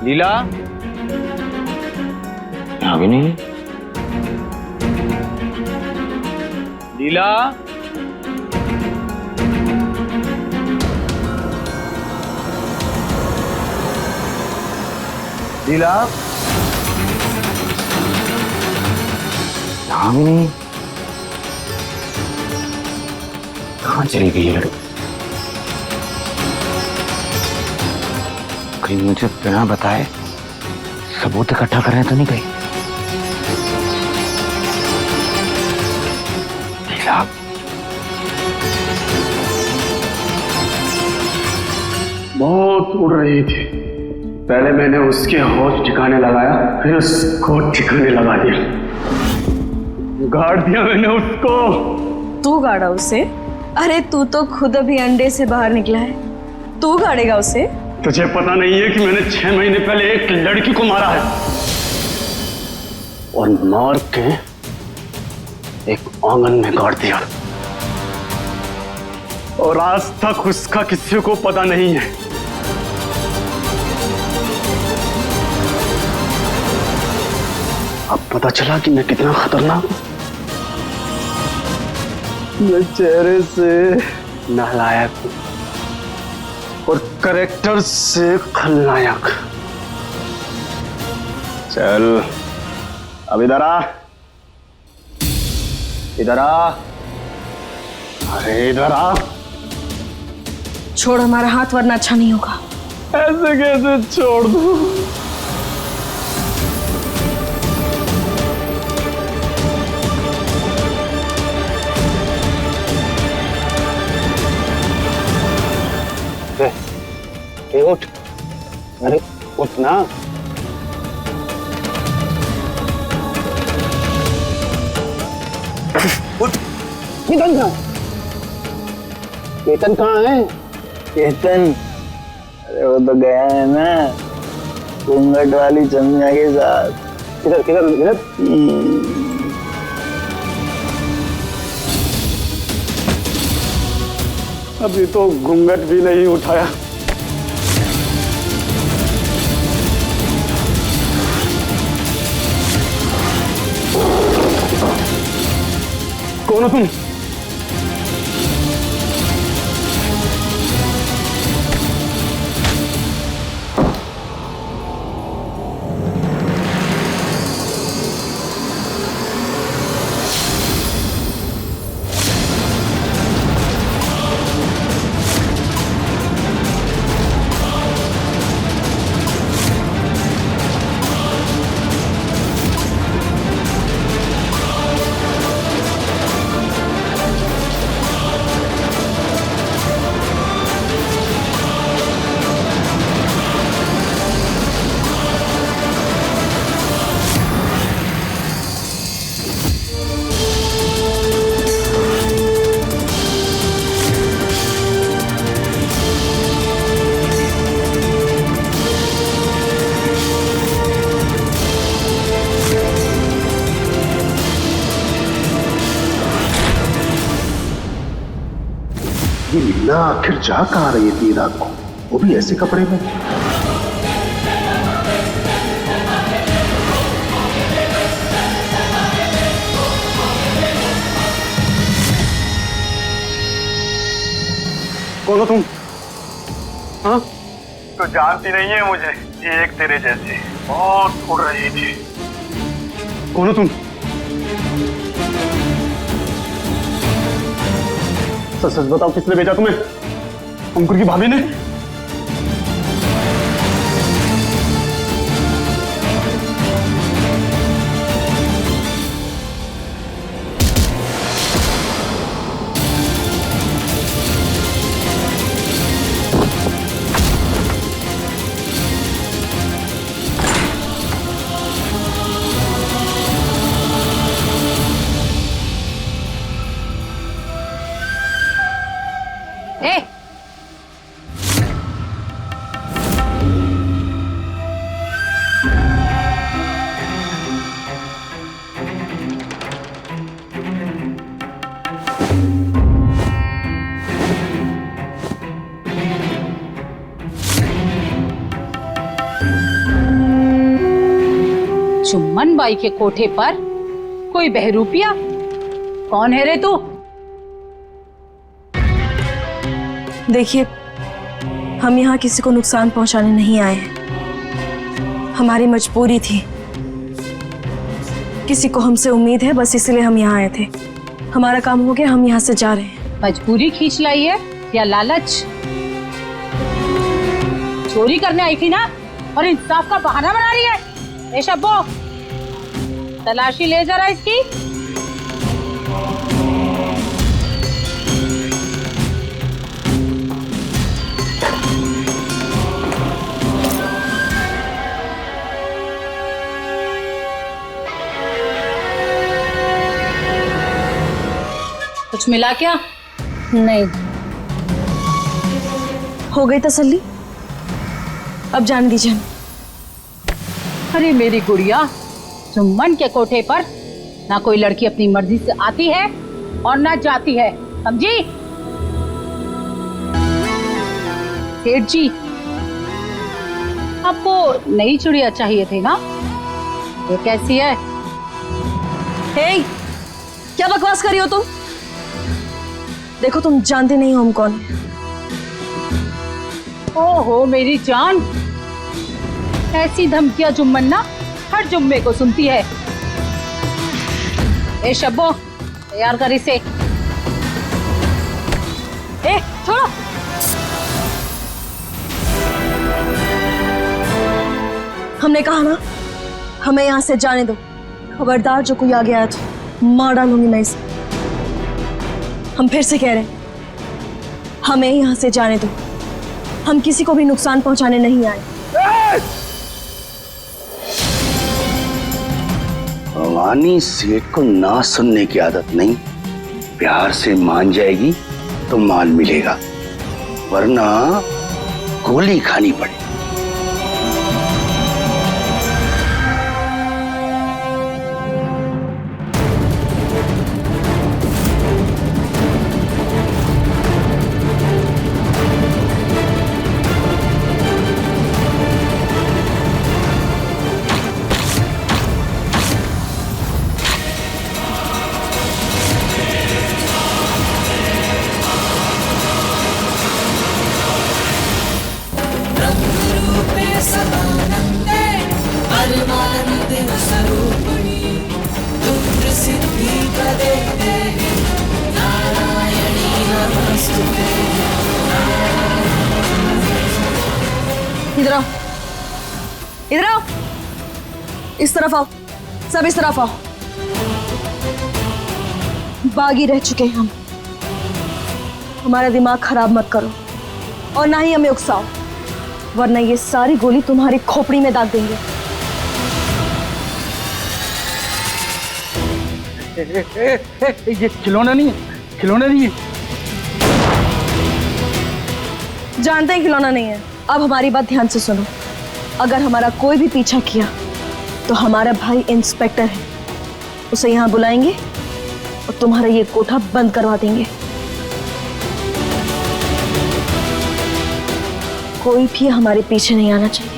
लीला अभी नहीं। लीला लीला यहाँ भी नहीं। कहाँ चली गई ये लड़की? कहीं मुझे बिना बताए सबूत इकट्ठा करने तो नहीं गई? लीला, बहुत उड़ रही थी। पहले मैंने उसके होश ठिकाने लगाया, फिर उसको ठिकाने लगा दिया। गाड़ दिया मैंने उसको। तू गाड़ा उसे? अरे तू तो खुद अभी अंडे से बाहर निकला है, तू गाड़ेगा उसे? तुझे पता नहीं है कि मैंने 6 महीने पहले एक लड़की को मारा है, और मार के एक आंगन में गाड़ दिया, और आज तक उसका किसी को पता नहीं है। अब पता चला कि मैं कितना खतरनाक हूं। मैं चेहरे से नालायक हूं और करेक्टर से खलनायक। चल अब इधर आ, इधर आ, अरे इधर आ। छोड़ हमारा हाथ, वरना अच्छा नहीं होगा। ऐसे कैसे छोड़ दूं? उठ, अरे उठ ना। उठ। केतन कहाँ? केतन कहाँ है? केतन, अरे वो तो गया है ना घूंघट वाली चंद्रिया के साथ। किधर किधर किधर? अभी तो घूंघट भी नहीं उठाया। कौन हो तुम? ये लीला आखिर जा कहाँ रही थी रात को, वो भी ऐसे कपड़े में? कौन हो तुम? हाँ? तो जानती नहीं है मुझे, ये एक तेरे जैसे बहुत उड़ रही थी। कौन हो तुम? सच सच बताओ, किसने भेजा तुम्हें? अंकुर की भाभी ने? चुम्मन बाई के कोठे पर कोई बहरूपिया? कौन है रे तू? देखिए, हम यहाँ किसी को नुकसान पहुंचाने नहीं आए हैं। हमारी मजबूरी थी, किसी को हमसे उम्मीद है, बस इसलिए हम यहाँ आए थे। हमारा काम हो गया, हम यहाँ से जा रहे हैं। मजबूरी खींच लाई है या लालच? चोरी करने आई थी ना और इंसाफ का बहाना बना रही है। ए शब्बो, तलाशी ले जरा इसकी। कुछ मिला क्या? नहीं। हो गई तसल्ली, अब जाने दीजिए। अरे मेरी गुड़िया, चुम्मन के कोठे पर ना कोई लड़की अपनी मर्जी से आती है और ना जाती है, समझी? सेठ जी, आपको नई चुड़िया चाहिए थी ना? ये कैसी है? हे, क्या बकवास कर रही हो तुम? देखो, तुम जानते नहीं हो हम कौन हैं। ओहो मेरी जान, ऐसी धमकियां चुम्मन ना हर जुम्मे को सुनती है। ए शब्बो, तैयार कर इसे। ए छोड़ो। हमने कहा ना, हमें यहाँ से जाने दो। खबरदार जो कोई आगे आया तो मार डालूंगी मैं इसे। हम फिर से कह रहे हैं, हमें यहाँ से जाने दो। हम किसी को भी नुकसान पहुंचाने नहीं आए। भवानी सेठ को ना सुनने की आदत नहीं। प्यार से मान जाएगी तो माल मिलेगा, वरना गोली खानी पड़े। इधर आओ, इधर आओ, इस तरफ आओ, सब इस तरफ आओ। बागी रह चुके हैं हम। हमारा दिमाग खराब मत करो और ना ही हमें उकसाओ, वरना ये सारी गोली तुम्हारी खोपड़ी में दाग देंगे। ये खिलौना नहीं है, खिलौना नहीं है। जानते हैं खिलौना नहीं है। अब हमारी बात ध्यान से सुनो। अगर हमारा कोई भी पीछा किया तो हमारा भाई इंस्पेक्टर है, उसे यहाँ बुलाएंगे और तुम्हारा ये कोठा बंद करवा देंगे। कोई भी हमारे पीछे नहीं आना चाहिए।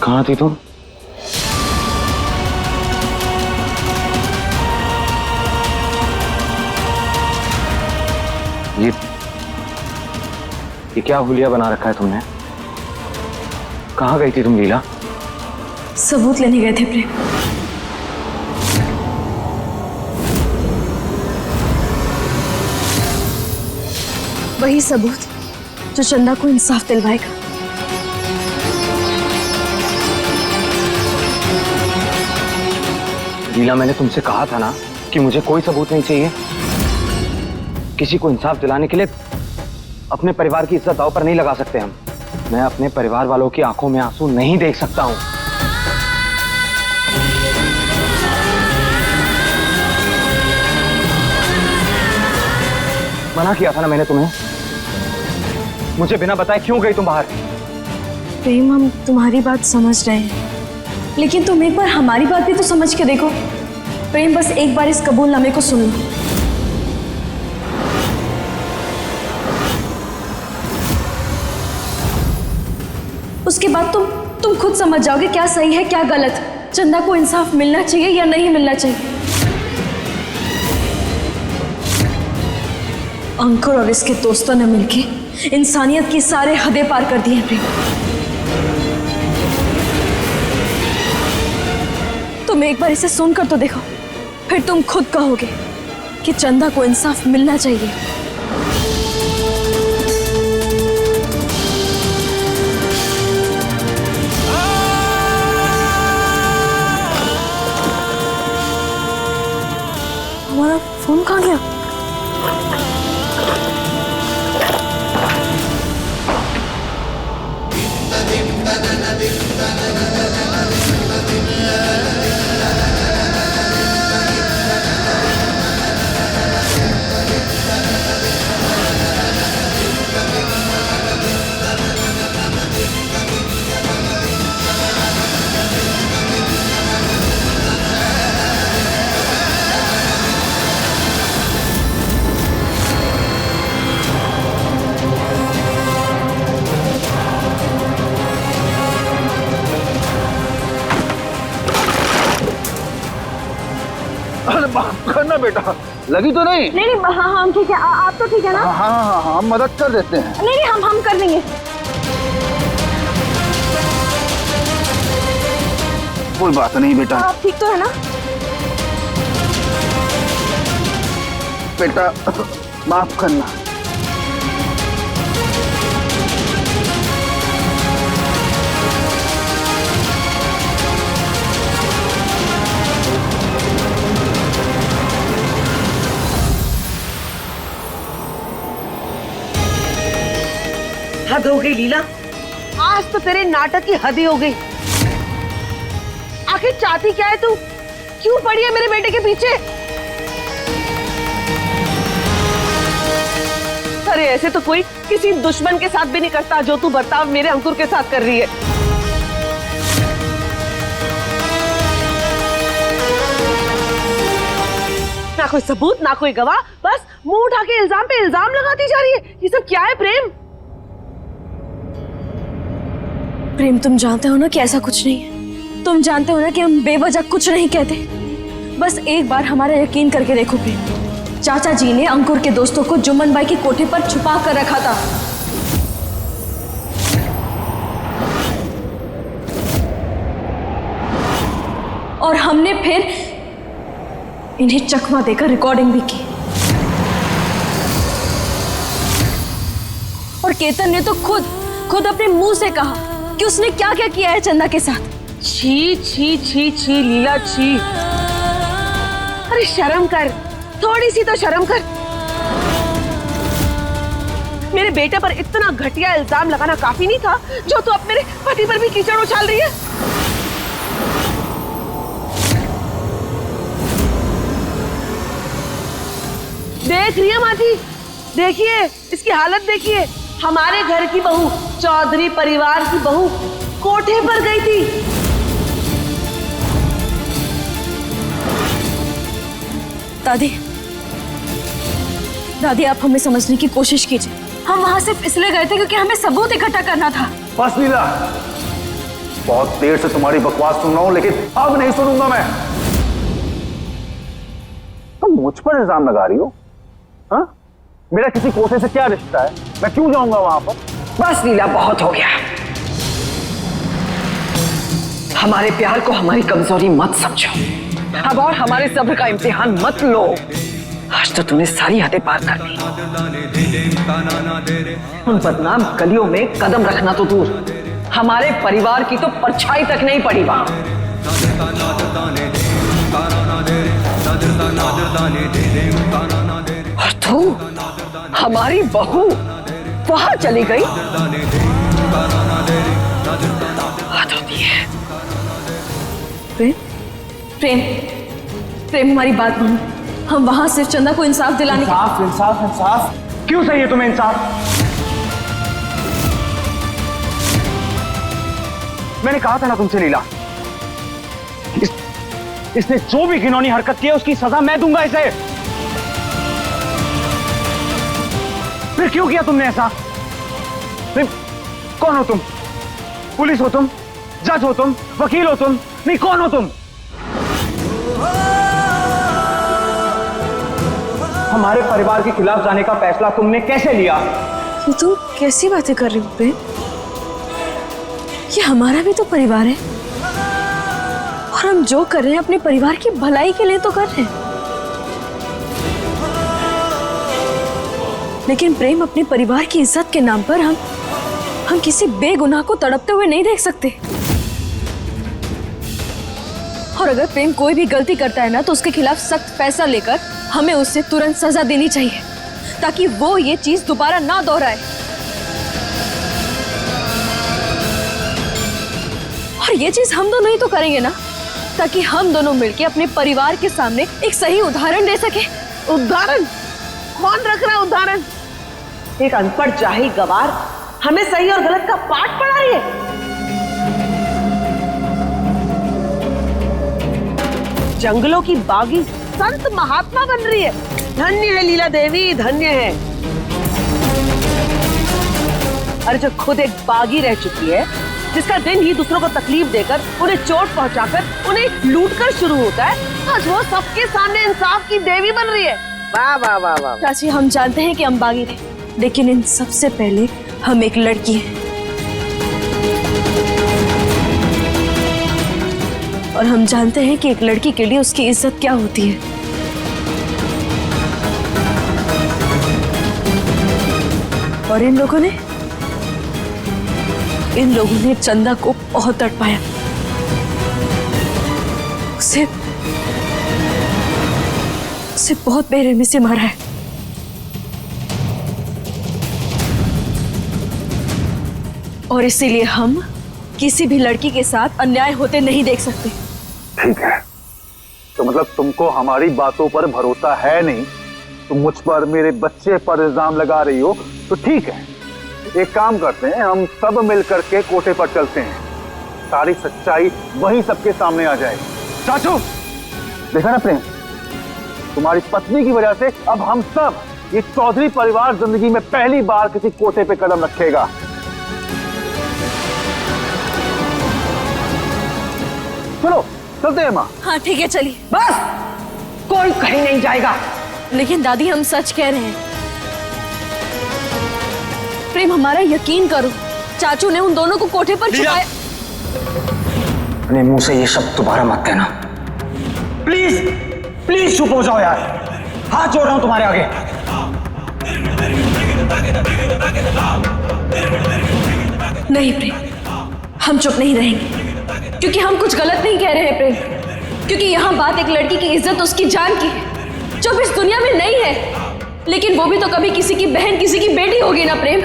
कहाँ थी तुम? ये क्या हुलिया बना रखा है तुमने? कहाँ गई थी तुम लीला? सबूत लेने गए थे प्रेम। वही सबूत जो चंदा को इंसाफ दिलवाएगा। लीला, मैंने तुमसे कहा था ना कि मुझे कोई सबूत नहीं चाहिए। किसी को इंसाफ दिलाने के लिए अपने परिवार की इज्जत दांव पर नहीं लगा सकते हम। मैं अपने परिवार वालों की आंखों में आंसू नहीं देख सकता हूं। मना किया था ना मैंने तुम्हें। मुझे बिना बताए क्यों गई तुम बाहर? प्रेम, हम तुम्हारी बात समझ रहे हैं, लेकिन तुम एक बार हमारी बात भी तो समझ के देखो। प्रेम, बस एक बार इस कबूलनामे को सुन लो। उसके बाद तुम खुद समझ जाओगे क्या सही है क्या गलत। चंदा को इंसाफ मिलना चाहिए या नहीं मिलना चाहिए। अंकुर और इसके दोस्तों ने मिलके इंसानियत की सारे हदें पार कर दी हैं प्रेम। तुम एक बार इसे सुनकर तो देखो, फिर तुम खुद कहोगे कि चंदा को इंसाफ मिलना चाहिए। हमारा फोन कहाँ गया? करना बेटा, लगी तो नहीं? नहीं, हाँ हम ठीक है। आप तो ठीक है ना? हाँ हाँ हाँ, हम मदद कर देते हैं। नहीं, हम कर लेंगे। कोई बात नहीं बेटा। आप ठीक तो है ना? बेटा माफ करना। हद हो गई लीला, आज तो तेरे नाटक की हद ही हो गई। आखिर चाहती क्या है तू? क्यों पड़ी है मेरे बेटे के पीछे? अरे ऐसे तो कोई किसी दुश्मन के साथ भी नहीं करता जो तू बर्ताव मेरे अंकुर के साथ कर रही है। ना कोई सबूत ना कोई गवाह, बस मुंह उठा के इल्जाम पे इल्जाम लगाती जा रही है। ये सब क्या है प्रेम? प्रेम, तुम जानते हो ना कि ऐसा कुछ नहीं है। तुम जानते हो ना कि हम बेवजह कुछ नहीं कहते। बस एक बार हमारा यकीन करके देखो प्रेम। चाचा जी ने अंकुर के दोस्तों को जुम्मन बाई की कोठे पर छुपा कर रखा था। और हमने फिर इन्हें चकमा देकर रिकॉर्डिंग भी की। और केतन ने तो खुद अपने मुंह से कहा कि उसने क्या क्या किया है चंदा के साथ। छी छी छी छी लीला, छी। अरे शर्म कर, थोड़ी सी तो शर्म कर। मेरे बेटे पर इतना घटिया इल्जाम लगाना काफी नहीं था जो तू अब मेरे पति पर भी कीचड़ उछाल रही है? देख रही है माँ जी, देखिए इसकी हालत देखिए। हमारे घर की बहू, चौधरी परिवार की बहू कोठे पर गई थी। दादी, आप हमें समझने की कोशिश कीजिए। हम वहां सिर्फ इसलिए गए थे क्योंकि हमें सबूत इकट्ठा करना था। बस लीला, बहुत देर से तुम्हारी बकवास सुन रहा हूं, लेकिन अब नहीं सुनूंगा मैं। तुम मुझ पर इल्जाम लगा रही हो? हाँ? मेरा किसी कोठे से क्या रिश्ता है? मैं क्यों जाऊंगा वहां पर? बस लीला, बहुत हो गया। हमारे प्यार को हमारी कमजोरी मत समझो। अब और हमारे सब्र का इम्तिहान मत लो। आज तो तूने सारी हदें पार कर दी। उन बदनाम गलियों में कदम रखना तो दूर, हमारे परिवार की तो परछाई तक नहीं पड़ी वहां। और तू हमारी बहू वहां चली गई। हद होती है। प्रेम प्रेम प्रेम हमारी बात मानो, हम वहां सिर्फ चंदा को इंसाफ दिलाने के। इंसाफ इंसाफ इंसाफ क्यों चाहिए तुम्हें इंसाफ? मैंने कहा था ना तुमसे लीला, इसने जो भी घिनौनी हरकत की है उसकी सजा मैं दूंगा इसे। फिर क्यों किया तुमने ऐसा? फिर कौन हो तुम? पुलिस हो तुम? जज हो तुम? वकील हो तुम? नहीं, कौन हो तुम? हमारे परिवार के खिलाफ जाने का फैसला तुमने कैसे लिया? ये तुम कैसी बातें कर रहे हो प्रेम? ये हमारा भी तो परिवार है और हम जो कर रहे हैं अपने परिवार की भलाई के लिए तो कर रहे हैं। लेकिन प्रेम, अपने परिवार की इज्जत के नाम पर हम किसी बेगुनाह को तड़पते हुए नहीं देख सकते। और अगर प्रेम कोई भी गलती करता है ना तो उसके खिलाफ सख्त फैसला लेकर हमें उससे तुरंत सजा देनी चाहिए ताकि वो ये चीज दोबारा ना दोहराए। और ये चीज हम दोनों ही तो करेंगे ना, ताकि हम दोनों मिलकर अपने परिवार के सामने एक सही उदाहरण दे सके। उदाहरण? कौन रख रहा है उदाहरण? एक अनपढ़ जाहिल गवार हमें सही और गलत का पाठ पढ़ा रही है। जंगलों की बागी संत महात्मा बन रही है। धन्य है लीला देवी, धन्य है। अरे जो खुद एक बागी रह चुकी है, जिसका दिन ही दूसरों को तकलीफ देकर, उन्हें चोट पहुंचाकर, उन्हें लूटकर शुरू होता है, आज वो सबके सामने इंसाफ की देवी बन रही है। वाह वाह वाह वाह। चाची, हम जानते हैं कि हम बागी थे, लेकिन इन सबसे पहले हम एक लड़की हैं और हम जानते हैं कि एक लड़की के लिए उसकी इज्जत क्या होती है। और इन लोगों ने चंदा को बहुत तड़पाया, उसे बहुत बेरहमी से मारा है। और इसीलिए हम किसी भी लड़की के साथ अन्याय होते नहीं देख सकते। ठीक है, तो मतलब तुमको हमारी बातों पर भरोसा है नहीं, तुम मुझ पर, मेरे बच्चे पर इल्जाम लगा रही हो, तो ठीक है, एक काम करते हैं, हम सब मिलकर के कोठे पर चलते हैं, सारी सच्चाई वहीं सबके सामने आ जाएगी। चाचू, देखा ना प्रेम, तुम्हारी पत्नी की वजह से अब हम सब, ये चौधरी परिवार जिंदगी में पहली बार किसी कोठे पे कदम रखेगा। चलो चलते हैं माँ। हाँ ठीक है, चलिए। बस, कोई कहीं नहीं जाएगा। लेकिन दादी, हम सच कह रहे हैं। प्रेम, हमारा यकीन करो, चाचू ने उन दोनों को कोठे पर छुपाया। अपने मुंह से ये शब्द दोबारा मत कहना, प्लीज प्लीज चुप हो जाओ यार, हाथ जोड़ रहा हूं तुम्हारे आगे। नहीं प्रेम, हम चुप नहीं रहेंगे, क्योंकि हम कुछ गलत नहीं कह रहे हैं प्रेम, क्योंकि यहाँ बात एक लड़की की इज्जत, उसकी जान की है, जो इस दुनिया में नहीं है, लेकिन वो भी तो कभी किसी की बहन, किसी की बेटी होगी ना प्रेम।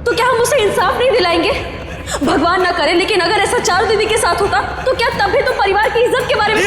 तो क्या हम उसे इंसाफ नहीं दिलाएंगे? भगवान ना करे, लेकिन अगर ऐसा चारू दीदी के साथ होता तो क्या तब भी तो परिवार की इज्जत के बारे में।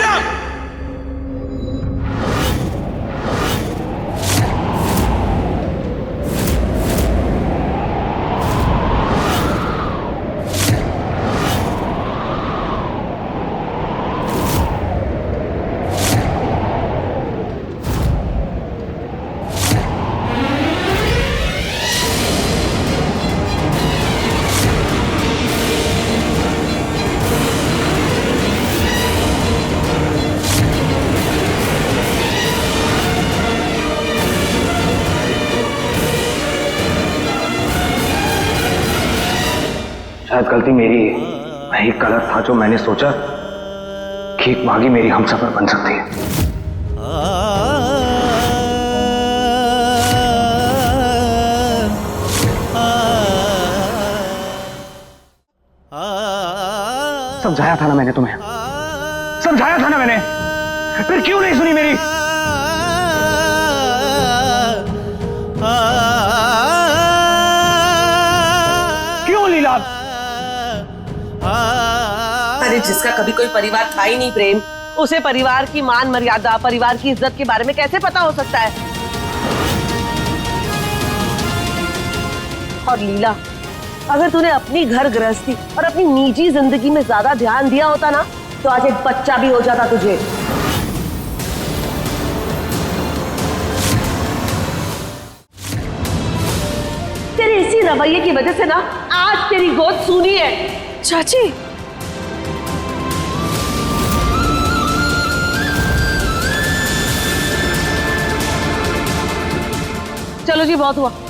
शायद गलती मेरी है, मैं ही गलत था जो मैंने सोचा कि एक बागी मेरी हमसफर बन सकती है। समझाया था ना मैंने तुम्हें, समझाया था ना मैंने, फिर क्यों नहीं सुनी मेरी? क्यों लीला? अरे जिसका कभी कोई परिवार था ही नहीं प्रेम, उसे परिवार की मान मर्यादा, परिवार की इज्जत के बारे में कैसे पता हो सकता है? और लीला, अगर तूने अपनी घर गृहस्थी और अपनी निजी जिंदगी में ज्यादा ध्यान दिया होता ना, तो आज एक बच्चा भी हो जाता तुझे। तेरे इसी रवैये की वजह से ना आज तेरी गोद सूनी है। चाची, चलो जी, बहुत हुआ।